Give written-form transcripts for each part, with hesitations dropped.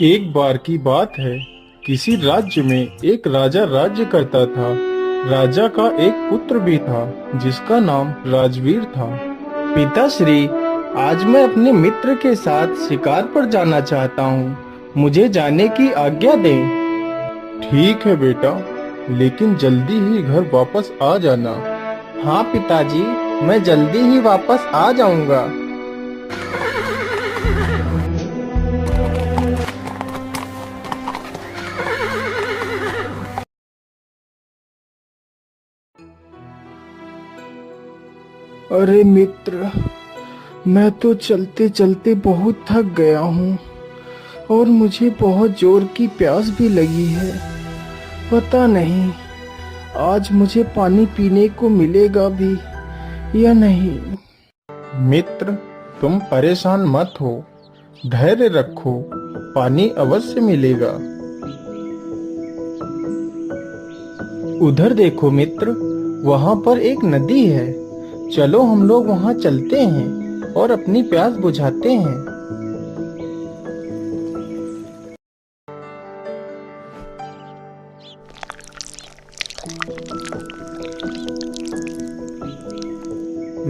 एक बार की बात है। किसी राज्य में एक राजा राज्य करता था। राजा का एक पुत्र भी था जिसका नाम राजवीर था। पिताश्री, आज मैं अपने मित्र के साथ शिकार पर जाना चाहता हूँ। मुझे जाने की आज्ञा दें। ठीक है बेटा, लेकिन जल्दी ही घर वापस आ जाना। हाँ पिताजी, मैं जल्दी ही वापस आ जाऊंगा। अरे मित्र, मैं तो चलते चलते बहुत थक गया हूँ और मुझे बहुत जोर की प्यास भी लगी है। पता नहीं आज मुझे पानी पीने को मिलेगा भी या नहीं। मित्र, तुम परेशान मत हो, धैर्य रखो, पानी अवश्य मिलेगा। उधर देखो मित्र, वहाँ पर एक नदी है। चलो हम लोग वहाँ चलते हैं और अपनी प्यास बुझाते हैं।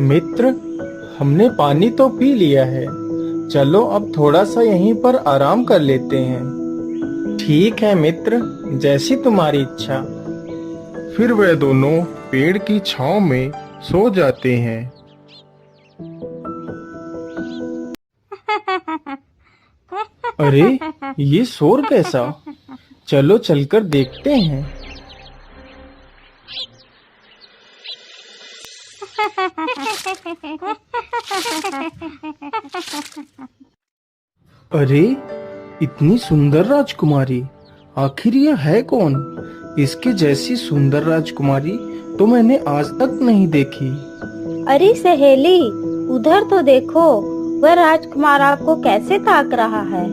मित्र, हमने पानी तो पी लिया है। चलो अब थोड़ा सा यहीं पर आराम कर लेते हैं। ठीक है मित्र, जैसी तुम्हारी इच्छा। फिर वे दोनों पेड़ की छांव में सो जाते हैं। अरे, ये शोर कैसा? चलो चलकर देखते हैं। अरे, इतनी सुंदर राजकुमारी, आखिर यह है कौन? इसके जैसी सुंदर राजकुमारी तो मैंने आज तक नहीं देखी। अरे सहेली, उधर तो देखो, वह राजकुमार आपको कैसे ताक रहा है।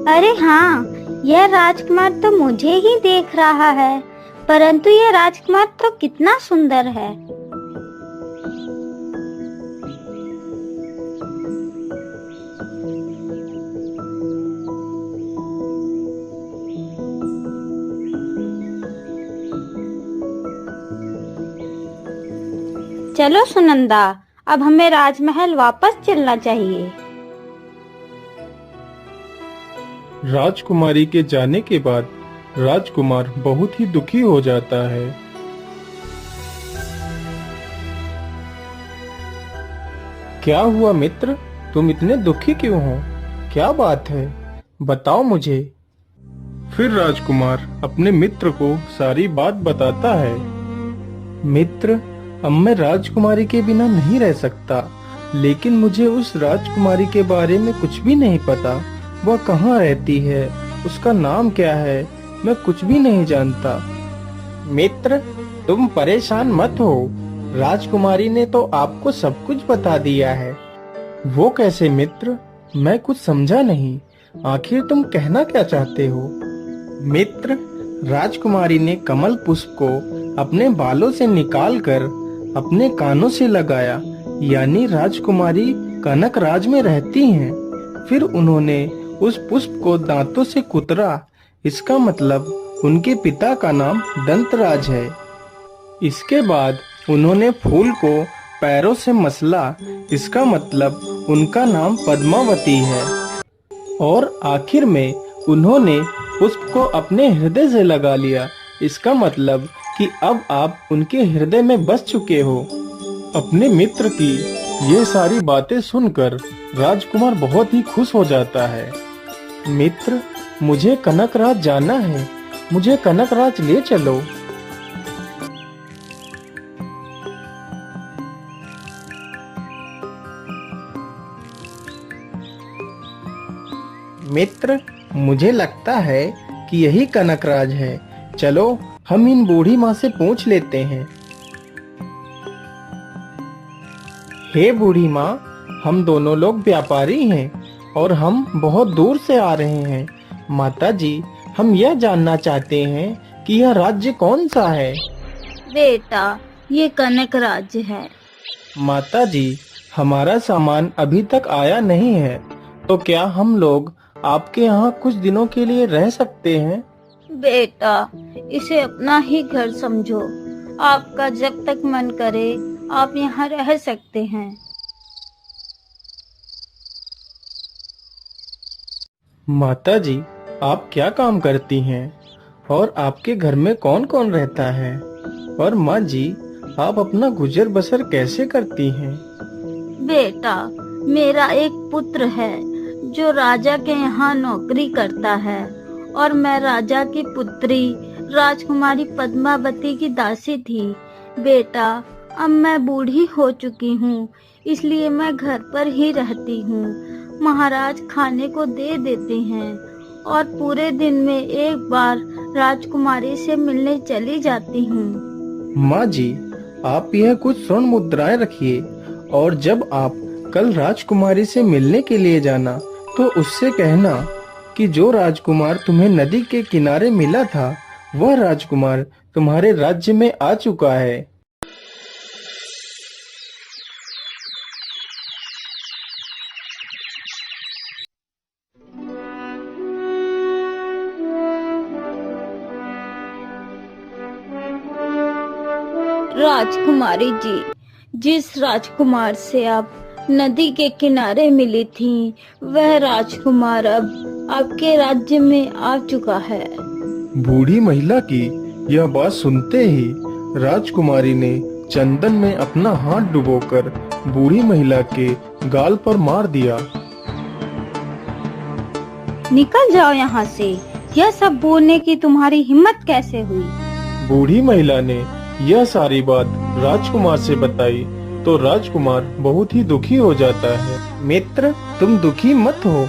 अरे हाँ, यह राजकुमार तो मुझे ही देख रहा है, परंतु यह राजकुमार तो कितना सुंदर है। चलो सुनंदा, अब हमें राजमहल वापस चलना चाहिए। राजकुमारी के जाने के बाद राजकुमार बहुत ही दुखी हो जाता है। क्या हुआ मित्र, तुम इतने दुखी क्यों हो? क्या बात है, बताओ मुझे। फिर राजकुमार अपने मित्र को सारी बात बताता है। मित्र, अब मैं राजकुमारी के बिना नहीं रह सकता, लेकिन मुझे उस राजकुमारी के बारे में कुछ भी नहीं पता। वह कहाँ रहती है, उसका नाम क्या है, मैं कुछ भी नहीं जानता। मित्र, तुम परेशान मत हो, राजकुमारी ने तो आपको सब कुछ बता दिया है। वो कैसे मित्र? मैं कुछ समझा नहीं। आखिर तुम कहना क्या चाहते हो? मित्र, राजकुमारी ने कमल पुष्प को अपने बालों से निकालकर अपने कानों से लगाया, यानी राजकुमारी कनकराज में रहती हैं। फिर उन्होंने उस पुष्प को दांतों से कुतरा। इसका मतलब उनके पिता का नाम दंतराज है। इसके बाद उन्होंने फूल को पैरों से मसला। इसका मतलब उनका नाम पद्मावती है। और आखिर में उन्होंने पुष्प को अपने हृदय से लगा लिया। इसका मतलब कि अब आप उनके हृदय में बस चुके हो। अपने मित्र की ये सारी बातें सुनकर राजकुमार बहुत ही खुश हो जाता है। मित्र, मुझे कनकराज जाना है, मुझे कनकराज ले चलो। मित्र, मुझे लगता है कि यही कनकराज है। चलो हम इन बूढ़ी माँ से पूछ लेते हैं। हे बूढ़ी माँ, हम दोनों लोग व्यापारी हैं और हम बहुत दूर से आ रहे हैं। माता जी, हम यह जानना चाहते हैं कि यह राज्य कौन सा है। बेटा, ये कनक राज्य है। माता जी, हमारा सामान अभी तक आया नहीं है, तो क्या हम लोग आपके यहाँ कुछ दिनों के लिए रह सकते हैं? बेटा, इसे अपना ही घर समझो। आपका जब तक मन करे आप यहाँ रह सकते हैं। माता जी, आप क्या काम करती हैं? और आपके घर में कौन कौन रहता है? और माँ जी, आप अपना गुजर बसर कैसे करती हैं? बेटा, मेरा एक पुत्र है जो राजा के यहाँ नौकरी करता है और मैं राजा की पुत्री राजकुमारी पद्मावती की दासी थी। बेटा, अब मैं बूढ़ी हो चुकी हूँ, इसलिए मैं घर पर ही रहती हूँ। महाराज खाने को दे देते हैं और पूरे दिन में एक बार राजकुमारी से मिलने चली जाती हूँ। माँ जी, आप यह कुछ स्वर्ण मुद्राएं रखिए और जब आप कल राजकुमारी से मिलने के लिए जाना तो उससे कहना कि जो राजकुमार तुम्हें नदी के किनारे मिला था वह राजकुमार तुम्हारे राज्य में आ चुका है। राजकुमारी जी, जिस राजकुमार से आप नदी के किनारे मिली थी, वह राजकुमार अब आपके राज्य में आ चुका है। बूढ़ी महिला की यह बात सुनते ही राजकुमारी ने चंदन में अपना हाथ डुबोकर बूढ़ी महिला के गाल पर मार दिया। निकल जाओ यहाँ से, यह सब बोलने की तुम्हारी हिम्मत कैसे हुई? बूढ़ी महिला ने यह सारी बात राजकुमार से बताई तो राजकुमार बहुत ही दुखी हो जाता है। मित्र, तुम दुखी मत हो।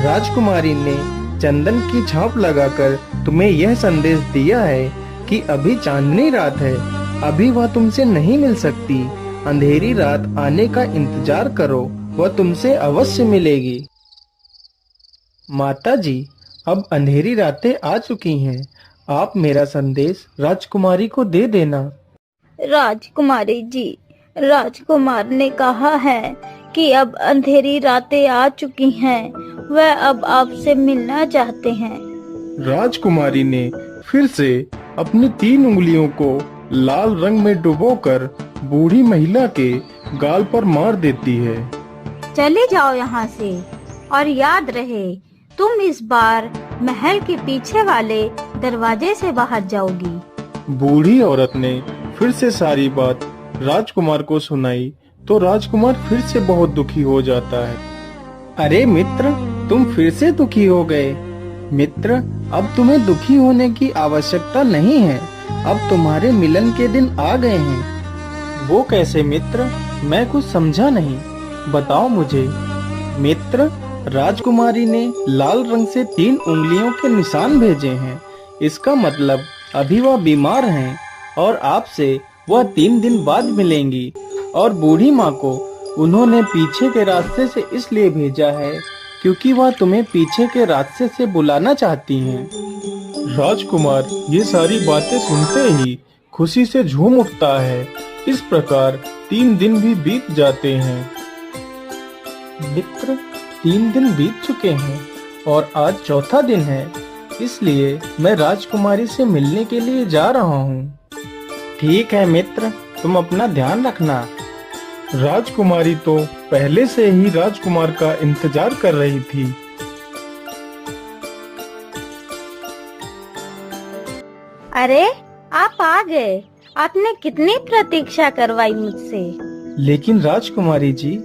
राजकुमारी ने चंदन की छाप लगाकर तुम्हें यह संदेश दिया है कि अभी चांदनी रात है, अभी वह तुमसे नहीं मिल सकती। अंधेरी रात आने का इंतजार करो, वह तुमसे अवश्य मिलेगी। माता जी, अब अंधेरी रातें आ चुकी हैं, आप मेरा संदेश राजकुमारी को दे देना। राजकुमारी जी, राजकुमार ने कहा है कि अब अंधेरी रातें आ चुकी हैं, वह अब आपसे मिलना चाहते हैं। राजकुमारी ने फिर से अपनी 3 उंगलियों को लाल रंग में डुबोकर बूढ़ी महिला के गाल पर मार देती है। चले जाओ यहाँ से और याद रहे, तुम इस बार महल के पीछे वाले दरवाजे से बाहर जाओगी। बूढ़ी औरत ने फिर से सारी बात राजकुमार को सुनाई तो राजकुमार फिर से बहुत दुखी हो जाता है। अरे मित्र, तुम फिर से दुखी हो गए। मित्र, अब तुम्हें दुखी होने की आवश्यकता नहीं है, अब तुम्हारे मिलन के दिन आ गए हैं। वो कैसे मित्र? मैं कुछ समझा नहीं, बताओ मुझे। मित्र, राजकुमारी ने लाल रंग से 3 उंगलियों के निशान भेजे हैं, इसका मतलब अभी वह बीमार हैं और आपसे वह 3 दिन बाद मिलेंगी। और बूढ़ी माँ को उन्होंने पीछे के रास्ते से इसलिए भेजा है क्योंकि वह तुम्हें पीछे के रास्ते से बुलाना चाहती हैं। राजकुमार ये सारी बातें सुनते ही खुशी से झूम उठता है। इस प्रकार 3 दिन भी बीत जाते हैं। मित्र, 3 दिन बीत चुके हैं और आज चौथा दिन है, इसलिए मैं राजकुमारी से मिलने के लिए जा रहा हूँ। ठीक है मित्र, तुम अपना ध्यान रखना। राजकुमारी तो पहले से ही राजकुमार का इंतजार कर रही थी। अरे, आप आ गए। आपने कितनी प्रतीक्षा करवाई मुझसे। लेकिन राजकुमारी जी,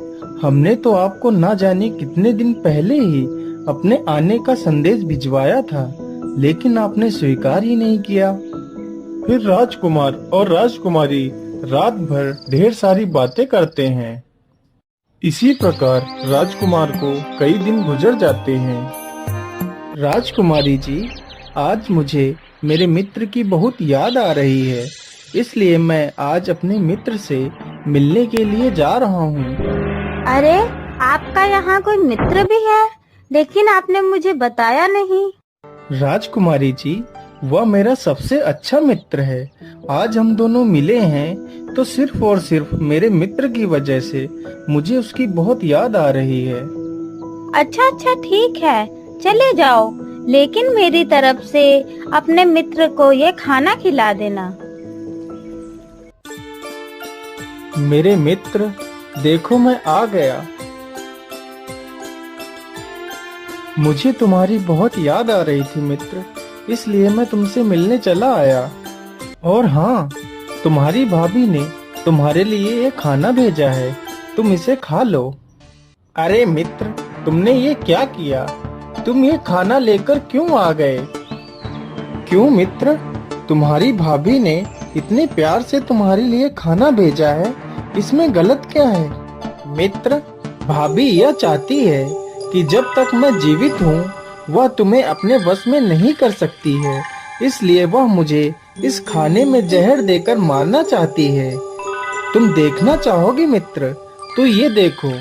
हमने तो आपको ना जाने कितने दिन पहले ही अपने आने का संदेश भिजवाया था, लेकिन आपने स्वीकार ही नहीं किया। फिर राजकुमार और राजकुमारी रात भर ढेर सारी बातें करते हैं। इसी प्रकार राजकुमार को कई दिन गुजर जाते हैं। राजकुमारी जी, आज मुझे मेरे मित्र की बहुत याद आ रही है, इसलिए मैं आज अपने मित्र से मिलने के लिए जा रहा हूँ। अरे, आपका यहाँ कोई मित्र भी है, लेकिन आपने मुझे बताया नहीं। राजकुमारी जी, वह मेरा सबसे अच्छा मित्र है। आज हम दोनों मिले हैं तो सिर्फ और सिर्फ मेरे मित्र की वजह से मुझे उसकी बहुत याद आ रही है। अच्छा, ठीक है, चले जाओ, लेकिन मेरी तरफ से अपने मित्र को ये खाना खिला देना। मेरे मित्र, देखो मैं आ गया। मुझे तुम्हारी बहुत याद आ रही थी मित्र, इसलिए मैं तुमसे मिलने चला आया। और हाँ, तुम्हारी भाभी ने तुम्हारे लिए ये खाना भेजा है, तुम इसे खा लो। अरे मित्र, तुमने ये क्या किया? तुम ये खाना लेकर क्यों आ गए? क्यों मित्र, तुम्हारी भाभी ने इतने प्यार से तुम्हारे लिए खाना भेजा है, इसमें गलत क्या है? मित्र, भाभी यह चाहती है कि जब तक मैं जीवित हूँ वह तुम्हें अपने वश में नहीं कर सकती है, इसलिए वह मुझे इस खाने में जहर देकर मारना चाहती है। तुम देखना चाहोगे मित्र? तो ये देखो।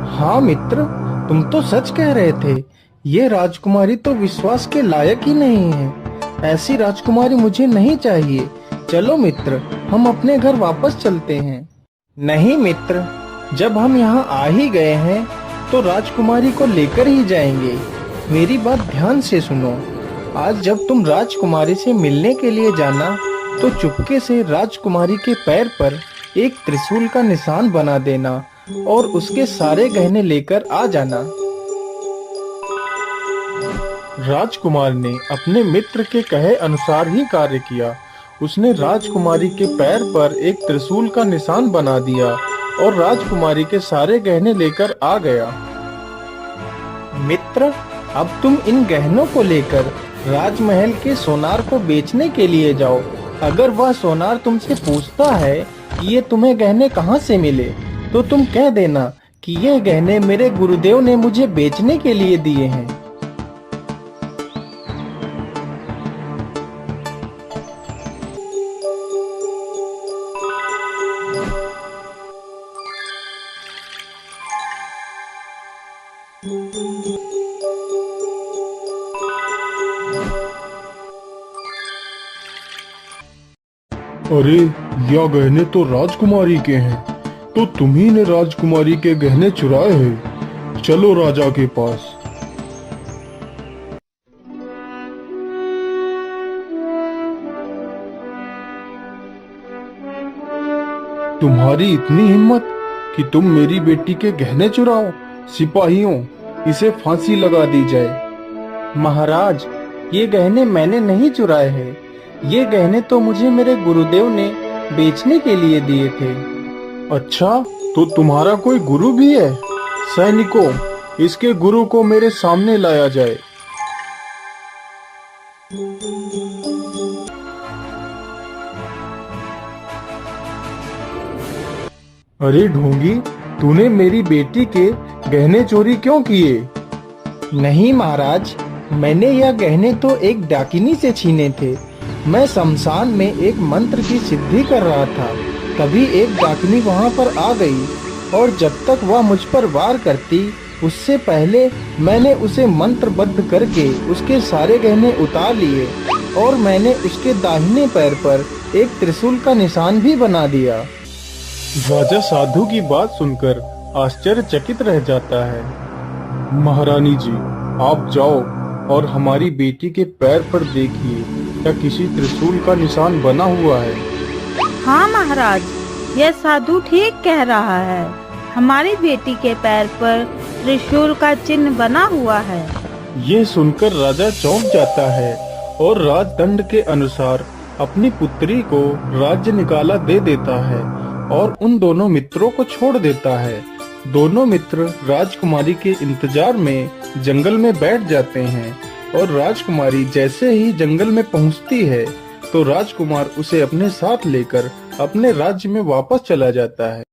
हाँ मित्र, तुम तो सच कह रहे थे। ये राजकुमारी तो विश्वास के लायक ही नहीं है। ऐसी राजकुमारी मुझे नहीं चाहिए। चलो मित्र, हम अपने घर वापस चलते हैं। नहीं मित्र, जब हम यहाँ आ ही गए हैं तो राजकुमारी को लेकर ही जाएंगे। मेरी बात ध्यान से सुनो। आज जब तुम राजकुमारी से मिलने के लिए जाना तो चुपके से राजकुमारी के पैर पर एक त्रिशूल का निशान बना देना और उसके सारे गहने लेकर आ जाना। राजकुमार ने अपने मित्र के कहे अनुसार ही कार्य किया। उसने राजकुमारी के पैर पर एक त्रिशूल का निशान बना दिया और राजकुमारी के सारे गहने लेकर आ गया। मित्र, अब तुम इन गहनों को लेकर राजमहल के सोनार को बेचने के लिए जाओ। अगर वह सोनार तुमसे पूछता है कि ये तुम्हें गहने कहाँ से मिले, तो तुम कह देना कि ये गहने मेरे गुरुदेव ने मुझे बेचने के लिए दिए हैं। अरे, यह गहने तो राजकुमारी के हैं। तो तुम्ही ने राजकुमारी के गहने चुराए हैं। चलो राजा के पास। तुम्हारी इतनी हिम्मत कि तुम मेरी बेटी के गहने चुराओ? सिपाहियों, इसे फांसी लगा दी जाए। महाराज, ये गहने मैंने नहीं चुराए हैं। ये गहने तो मुझे मेरे गुरुदेव ने बेचने के लिए दिए थे। अच्छा, तो तुम्हारा कोई गुरु भी है? सैनिकों, इसके गुरु को मेरे सामने लाया जाए। अरे ढोंगी, तूने मेरी बेटी के गहने चोरी क्यों किए? नहीं महाराज, मैंने यह गहने तो एक डाकिनी से छीने थे। मैं शमशान में एक मंत्र की सिद्धि कर रहा था, तभी एक डाकिनी वहां पर आ गई और जब तक वह मुझ पर वार करती उससे पहले मैंने उसे मंत्रबद्ध करके उसके सारे गहने उतार लिए और मैंने उसके दाहिने पैर पर एक त्रिशूल का निशान भी बना दिया। राजा साधु की बात सुनकर आश्चर्यचकित रह जाता है। महारानी जी, आप जाओ और हमारी बेटी के पैर पर देखिए, क्या किसी त्रिशूल का निशान बना हुआ है? हाँ महाराज, यह साधु ठीक कह रहा है। हमारी बेटी के पैर पर त्रिशूल का चिन्ह बना हुआ है। ये सुनकर राजा चौंक जाता है और राजदंड के अनुसार अपनी पुत्री को राज्य निकाला दे देता है और उन दोनों मित्रों को छोड़ देता है। दोनों मित्र राजकुमारी के इंतजार में जंगल में बैठ जाते हैं और राजकुमारी जैसे ही जंगल में पहुंचती है तो राजकुमार उसे अपने साथ लेकर अपने राज्य में वापस चला जाता है।